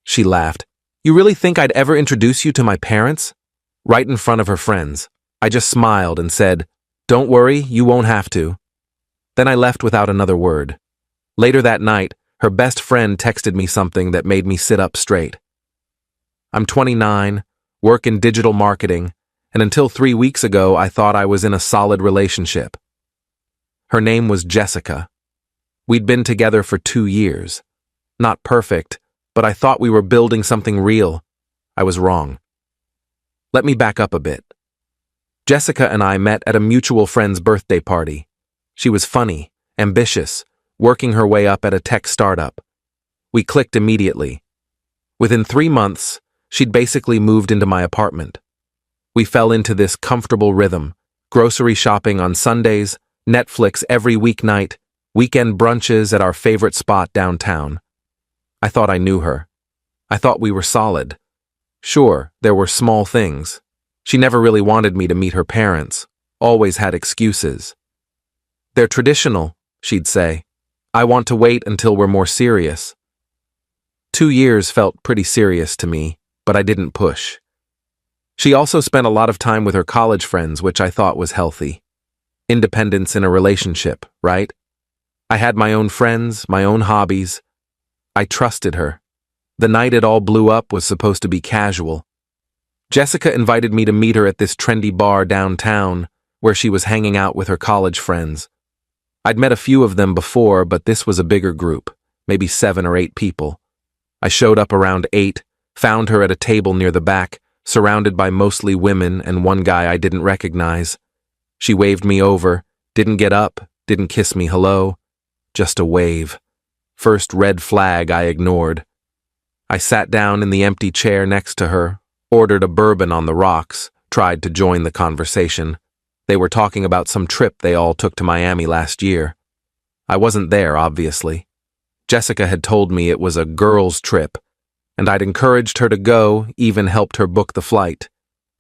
She laughed. You really think I'd ever introduce you to my parents? Right in front of her friends. I just smiled and said, Don't worry, you won't have to. Then I left without another word. Later that night, her best friend texted me something that made me sit up straight. I'm 29, work in digital marketing, and until 3 weeks ago, I thought I was in a solid relationship. Her name was Jessica. We'd been together for 2 years. Not perfect, but I thought we were building something real. I was wrong. Let me back up a bit. Jessica and I met at a mutual friend's birthday party. She was funny, ambitious, working her way up at a tech startup. We clicked immediately. Within 3 months, she'd basically moved into my apartment. We fell into this comfortable rhythm, grocery shopping on Sundays, Netflix every weeknight, weekend brunches at our favorite spot downtown. I thought I knew her. I thought we were solid. Sure, there were small things. She never really wanted me to meet her parents, always had excuses. They're traditional, she'd say. I want to wait until we're more serious. 2 years felt pretty serious to me, but I didn't push. She also spent a lot of time with her college friends, which I thought was healthy. Independence in a relationship, right? I had my own friends, my own hobbies. I trusted her. The night it all blew up was supposed to be casual. Jessica invited me to meet her at this trendy bar downtown, where she was hanging out with her college friends. I'd met a few of them before, but this was a bigger group, maybe 7 or 8 people. I showed up around 8, found her at a table near the back, surrounded by mostly women and one guy I didn't recognize. She waved me over, didn't get up, didn't kiss me hello, just a wave. First red flag I ignored. I sat down in the empty chair next to her, ordered a bourbon on the rocks, tried to join the conversation. They were talking about some trip they all took to Miami last year. I wasn't there, obviously. Jessica had told me it was a girls' trip, and I'd encouraged her to go, even helped her book the flight.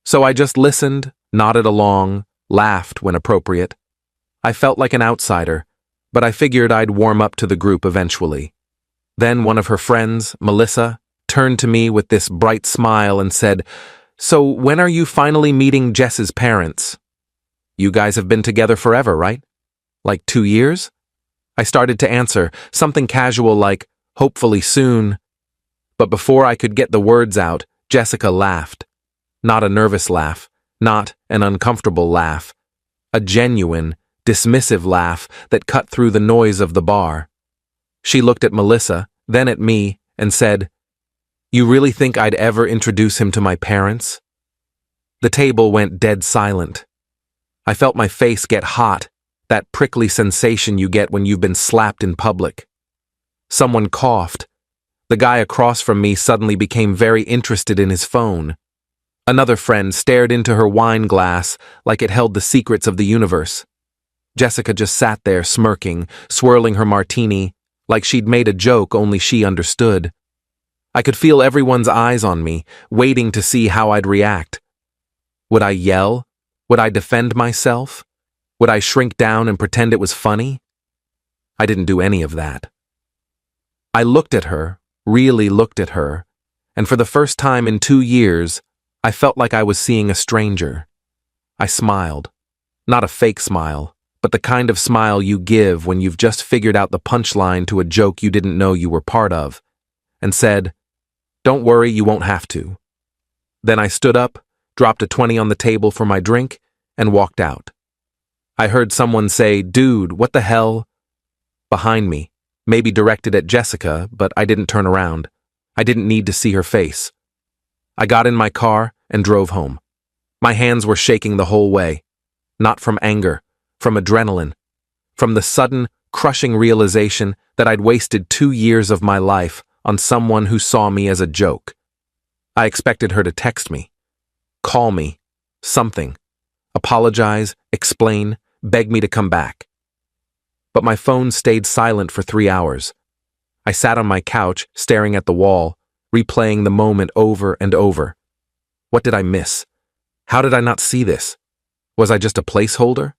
So I just listened, nodded along, laughed when appropriate. I felt like an outsider, but I figured I'd warm up to the group eventually. Then one of her friends, Melissa, turned to me with this bright smile and said, So when are you finally meeting Jess's parents? You guys have been together forever, right? Like 2 years? I started to answer, something casual like, hopefully soon. But before I could get the words out, Jessica laughed. Not a nervous laugh, not an uncomfortable laugh. A genuine, dismissive laugh that cut through the noise of the bar. She looked at Melissa, then at me, and said, You really think I'd ever introduce him to my parents? The table went dead silent. I felt my face get hot, that prickly sensation you get when you've been slapped in public. Someone coughed. The guy across from me suddenly became very interested in his phone. Another friend stared into her wine glass like it held the secrets of the universe. Jessica just sat there smirking, swirling her martini, like she'd made a joke only she understood. I could feel everyone's eyes on me, waiting to see how I'd react. Would I yell? Would I defend myself? Would I shrink down and pretend it was funny? I didn't do any of that. I looked at her, really looked at her, and for the first time in 2 years, I felt like I was seeing a stranger. I smiled. Not a fake smile, but the kind of smile you give when you've just figured out the punchline to a joke you didn't know you were part of, and said, Don't worry, you won't have to. Then I stood up, dropped a 20 on the table for my drink, and walked out. I heard someone say, Dude, what the hell? Behind me, maybe directed at Jessica, but I didn't turn around. I didn't need to see her face. I got in my car and drove home. My hands were shaking the whole way. Not from anger, from adrenaline, from the sudden, crushing realization that I'd wasted 2 years of my life on someone who saw me as a joke. I expected her to text me, call me, something, apologize, explain, beg me to come back. But my phone stayed silent for 3 hours. I sat on my couch, staring at the wall, replaying the moment over and over. What did I miss? How did I not see this? Was I just a placeholder?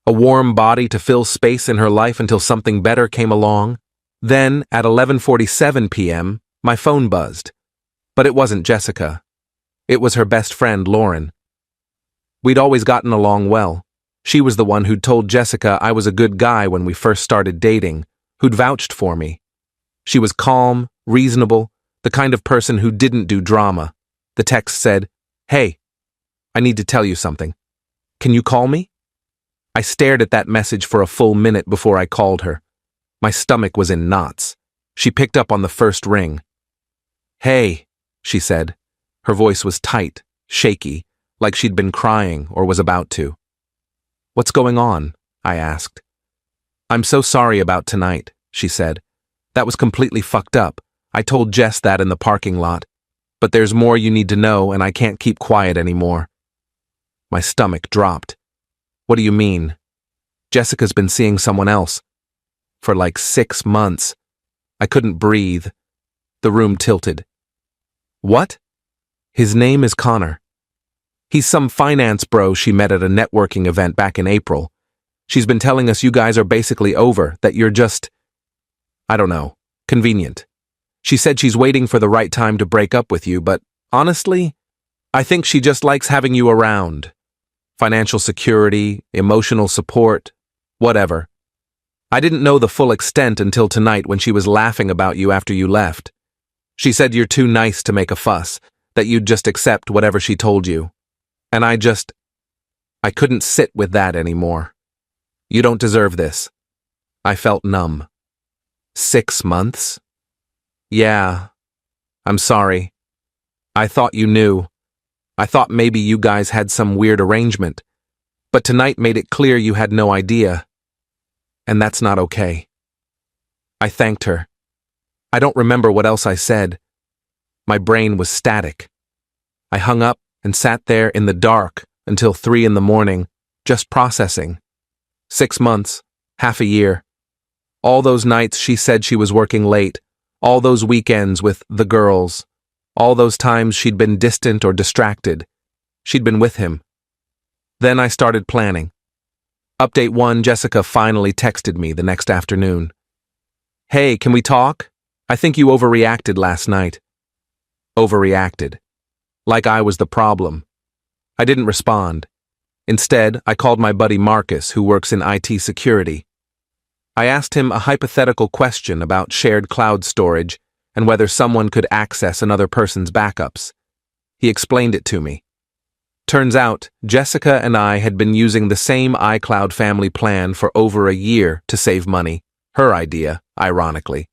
A warm body to fill space in her life until something better came along? Then, at 11:47 p.m., My phone buzzed. But it wasn't Jessica. It was her best friend, Lauren. We'd always gotten along well. She was the one who'd told Jessica I was a good guy when we first started dating, who'd vouched for me. She was calm, reasonable, the kind of person who didn't do drama. The text said, "Hey, I need to tell you something. Can you call me?" I stared at that message for a full minute before I called her. My stomach was in knots. She picked up on the first ring. "Hey," she said. Her voice was tight, shaky, like she'd been crying or was about to. "What's going on?" I asked. "I'm so sorry about tonight," she said. "That was completely fucked up. I told Jess that in the parking lot. But there's more you need to know, and I can't keep quiet anymore." My stomach dropped. "What do you mean?" "Jessica's been seeing someone else. For like 6 months. I couldn't breathe. The room tilted. "What?" "His name is Connor. He's some finance bro she met at a networking event back in April. She's been telling us you guys are basically over, that you're just, I don't know, convenient. She said she's waiting for the right time to break up with you, but honestly, I think she just likes having you around. Financial security, emotional support, whatever. I didn't know the full extent until tonight when she was laughing about you after you left. She said you're too nice to make a fuss, that you'd just accept whatever she told you. And I couldn't sit with that anymore. You don't deserve this." I felt numb. 6 months? Yeah. I'm sorry. I thought you knew. I thought maybe you guys had some weird arrangement. But tonight made it clear you had no idea. And that's not okay. I thanked her. I don't remember what else I said. My brain was static. I hung up and sat there in the dark until 3 in the morning, just processing. 6 months, half a year. All those nights she said she was working late, all those weekends with the girls, all those times she'd been distant or distracted. She'd been with him. Then I started planning. Update 1, Jessica finally texted me the next afternoon. "Hey, can we talk? I think you overreacted last night." Overreacted. Like I was the problem. I didn't respond. Instead, I called my buddy Marcus, who works in IT security. I asked him a hypothetical question about shared cloud storage and whether someone could access another person's backups. He explained it to me. Turns out, Jessica and I had been using the same iCloud family plan for over a year to save money, her idea, ironically,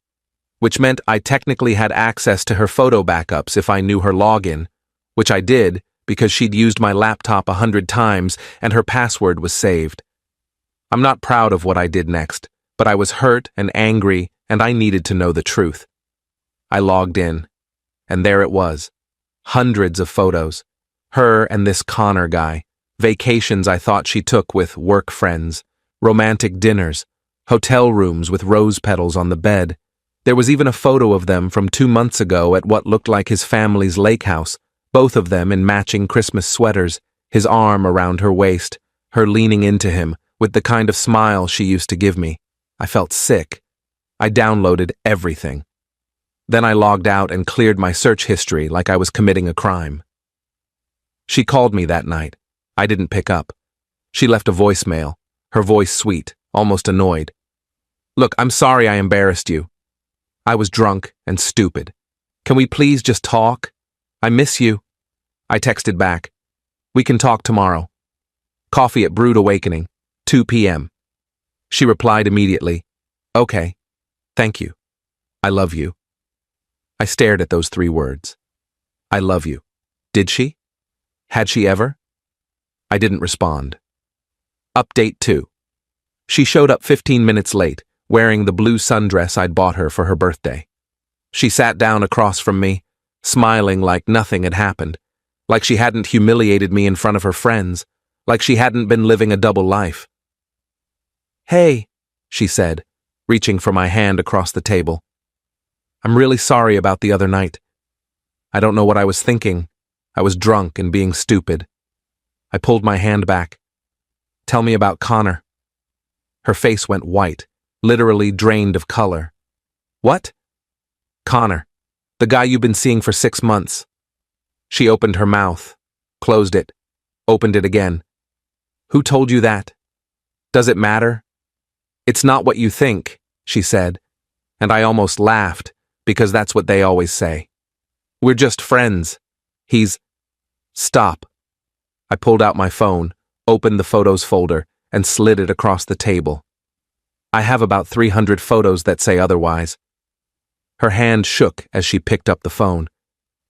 which meant I technically had access to her photo backups if I knew her login, which I did because she'd used my laptop 100 times and her password was saved. I'm not proud of what I did next, but I was hurt and angry and I needed to know the truth. I logged in, and there it was. Hundreds of photos. Her and this Connor guy. Vacations I thought she took with work friends. Romantic dinners. Hotel rooms with rose petals on the bed. There was even a photo of them from 2 months ago at what looked like his family's lake house, both of them in matching Christmas sweaters, his arm around her waist, her leaning into him with the kind of smile she used to give me. I felt sick. I downloaded everything. Then I logged out and cleared my search history like I was committing a crime. She called me that night. I didn't pick up. She left a voicemail, her voice sweet, almost annoyed. "Look, I'm sorry I embarrassed you. I was drunk and stupid. Can we please just talk? I miss you." I texted back. "We can talk tomorrow. Coffee at Brewed Awakening, 2 p.m. She replied immediately, "Okay, thank you. I love you." I stared at those 3 words. I love you. Did she? Had she ever? I didn't respond. Update 2. She showed up 15 minutes late, wearing the blue sundress I'd bought her for her birthday. She sat down across from me, smiling like nothing had happened, like she hadn't humiliated me in front of her friends, like she hadn't been living a double life. "Hey," she said, reaching for my hand across the table. "I'm really sorry about the other night. I don't know what I was thinking. I was drunk and being stupid." I pulled my hand back. "Tell me about Connor." Her face went white, literally drained of color. "What?" "Connor. The guy you've been seeing for 6 months. She opened her mouth, closed it, opened it again. Who told you that? Does it matter? It's not what you think, she said, and I almost laughed because that's what they always say. We're just friends. Stop. I pulled out my phone, opened the photos folder, and slid it across the table. I have about 300 photos that say otherwise. Her hand shook as she picked up the phone.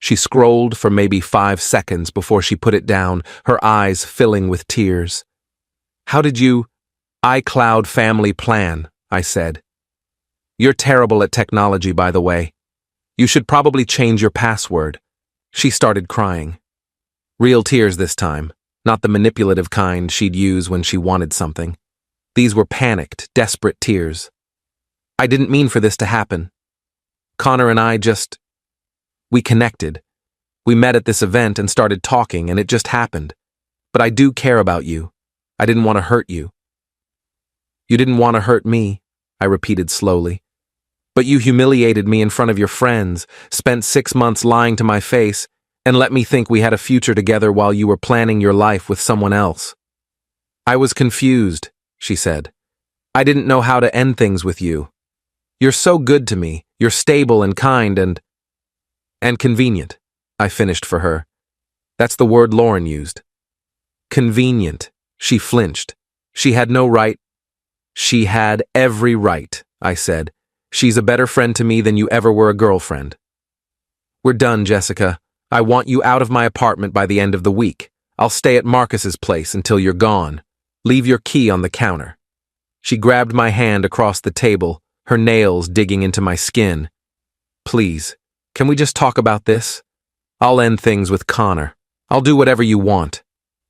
She scrolled for maybe 5 seconds before she put it down, her eyes filling with tears. How did you iCloud family plan? I said. You're terrible at technology, by the way. You should probably change your password. She started crying. Real tears this time, not the manipulative kind she'd use when she wanted something. These were panicked, desperate tears. I didn't mean for this to happen. Connor and I we connected. We met at this event and started talking, and it just happened. But I do care about you. I didn't want to hurt you. You didn't want to hurt me, I repeated slowly. But you humiliated me in front of your friends, spent 6 months lying to my face, and let me think we had a future together while you were planning your life with someone else. I was confused, she said. I didn't know how to end things with you. You're so good to me. You're stable and kind and convenient, I finished for her. That's the word Lauren used. Convenient. She flinched. She had no right. She had every right, I said. She's a better friend to me than you ever were a girlfriend. We're done, Jessica. I want you out of my apartment by the end of the week. I'll stay at Marcus's place until you're gone. Leave your key on the counter. She grabbed my hand across the table, her nails digging into my skin. Please, can we just talk about this? I'll end things with Connor. I'll do whatever you want.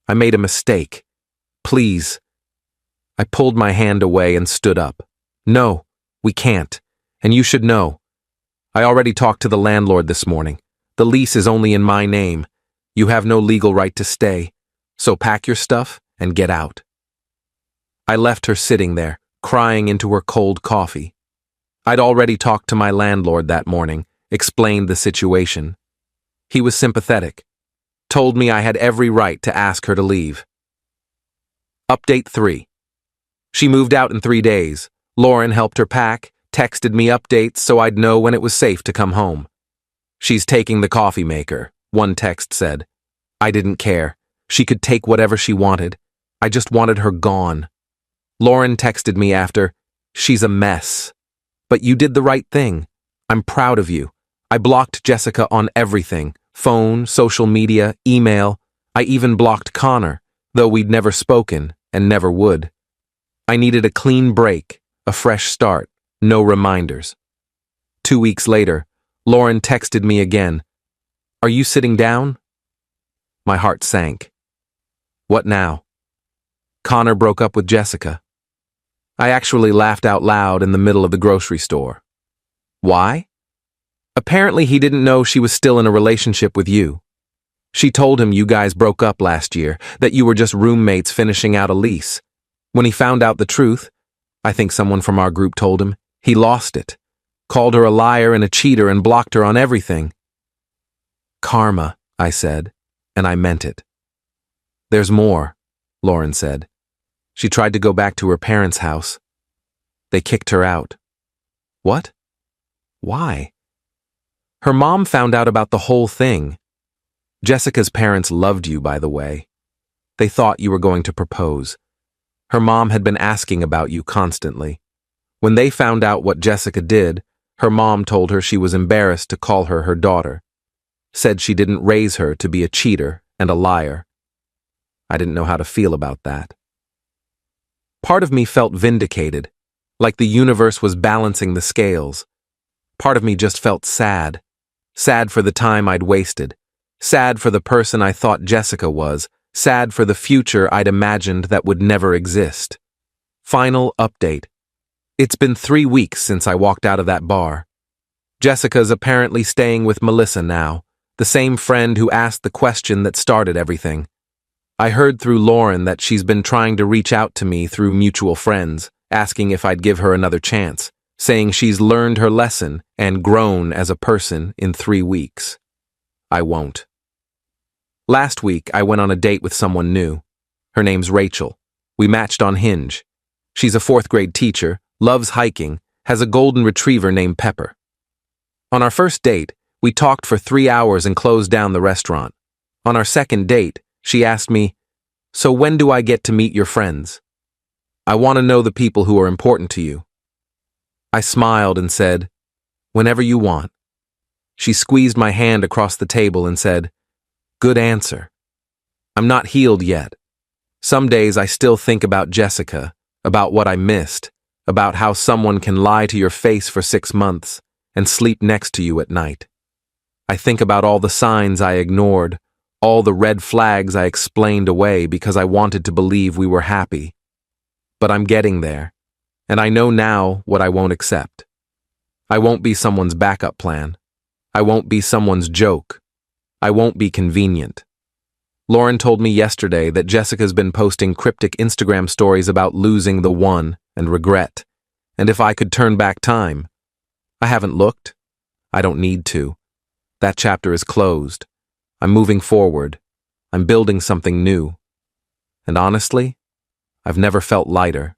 I made a mistake. Please. I pulled my hand away and stood up. No, we can't. And you should know. I already talked to the landlord this morning. The lease is only in my name. You have no legal right to stay. So pack your stuff and get out. I left her sitting there, crying into her cold coffee. I'd already talked to my landlord that morning, explained the situation. He was sympathetic, told me I had every right to ask her to leave. Update 3. She moved out in 3 days. Lauren helped her pack, texted me updates so I'd know when it was safe to come home. She's taking the coffee maker, one text said. I didn't care. She could take whatever she wanted. I just wanted her gone. Lauren texted me after, she's a mess. But you did the right thing. I'm proud of you. I blocked Jessica on everything. Phone, social media, email. I even blocked Connor, though we'd never spoken and never would. I needed a clean break, a fresh start, no reminders. 2 weeks later, Lauren texted me again. Are you sitting down? My heart sank. What now? Connor broke up with Jessica. I actually laughed out loud in the middle of the grocery store. Why? Apparently he didn't know she was still in a relationship with you. She told him you guys broke up last year, that you were just roommates finishing out a lease. When he found out the truth, I think someone from our group told him, he lost it. Called her a liar and a cheater and blocked her on everything. Karma, I said, and I meant it. There's more, Lauren said. She tried to go back to her parents' house. They kicked her out. What? Why? Her mom found out about the whole thing. Jessica's parents loved you, by the way. They thought you were going to propose. Her mom had been asking about you constantly. When they found out what Jessica did, her mom told her she was embarrassed to call her her daughter. Said she didn't raise her to be a cheater and a liar. I didn't know how to feel about that. Part of me felt vindicated, like the universe was balancing the scales. Part of me just felt sad. Sad for the time I'd wasted. Sad for the person I thought Jessica was. Sad for the future I'd imagined that would never exist. Final update. It's been 3 weeks since I walked out of that bar. Jessica's apparently staying with Melissa now, the same friend who asked the question that started everything. I heard through Lauren that she's been trying to reach out to me through mutual friends, asking if I'd give her another chance. saying she's learned her lesson and grown as a person in 3 weeks. I won't. Last week, I went on a date with someone new. Her name's Rachel. We matched on Hinge. She's a 4th grade teacher, loves hiking, has a golden retriever named Pepper. On our first date, we talked for 3 hours and closed down the restaurant. On our second date, she asked me, "So when do I get to meet your friends? I want to know the people who are important to you." I smiled and said, "Whenever you want." She squeezed my hand across the table and said, "Good answer." I'm not healed yet. Some days I still think about Jessica, about what I missed, about how someone can lie to your face for 6 months and sleep next to you at night. I think about all the signs I ignored, all the red flags I explained away because I wanted to believe we were happy. But I'm getting there, and I know now what I won't accept. I won't be someone's backup plan. I won't be someone's joke. I won't be convenient. Lauren told me yesterday that Jessica's been posting cryptic Instagram stories about losing the one and regret, and if I could turn back time. I haven't looked. I don't need to. That chapter is closed. I'm moving forward. I'm building something new. And honestly, I've never felt lighter.